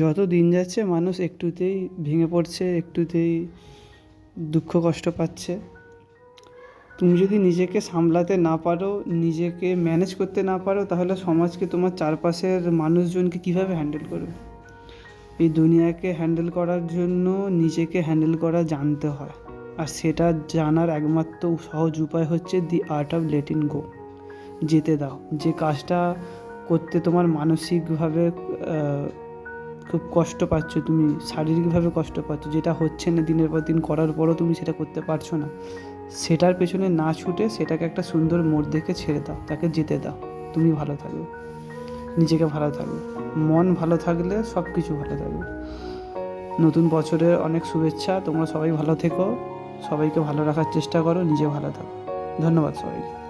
যত দিন যাচ্ছে মানুষ একটুতেই ভেঙে পড়ছে, একটুতেই দুঃখ কষ্ট পাচ্ছে। তুমি যদি নিজেকে সামলাতে না পারো, নিজেকে ম্যানেজ করতে না পারো, তাহলে সমাজকে, তোমার চারপাশের মানুষজনকে কীভাবে হ্যান্ডেল করবে? এই দুনিয়াকে হ্যান্ডেল করার জন্য নিজেকে হ্যান্ডেল করা জানতে হয়, আর সেটা জানার একমাত্র সহজ উপায় হচ্ছে দি আর্ট অফ লেটিং গো। যেতে দাও। যে কাজটা করতে তোমার মানসিকভাবে খুব কষ্ট পাচ্ছ, তুমি শারীরিকভাবে কষ্ট পাচ্ছ, যেটা হচ্ছে না দিনের পর দিন করার পরও তুমি সেটা করতে পারছো না, সেটার পেছনে না ছুটে সেটাকে একটা সুন্দর মোড় দেখে ছেড়ে দাও, তাকে যেতে দাও। তুমি ভালো থাকবে, নিজেকে ভালো থাকবে, মন ভালো থাকলে সব কিছু ভালো থাকবে। নতুন বছরের অনেক শুভেচ্ছা। তোমরা সবাই ভালো থেকো, সবাইকে ভালো রাখার চেষ্টা করো, নিজে ভালো থাকো। ধন্যবাদ সবাইকে।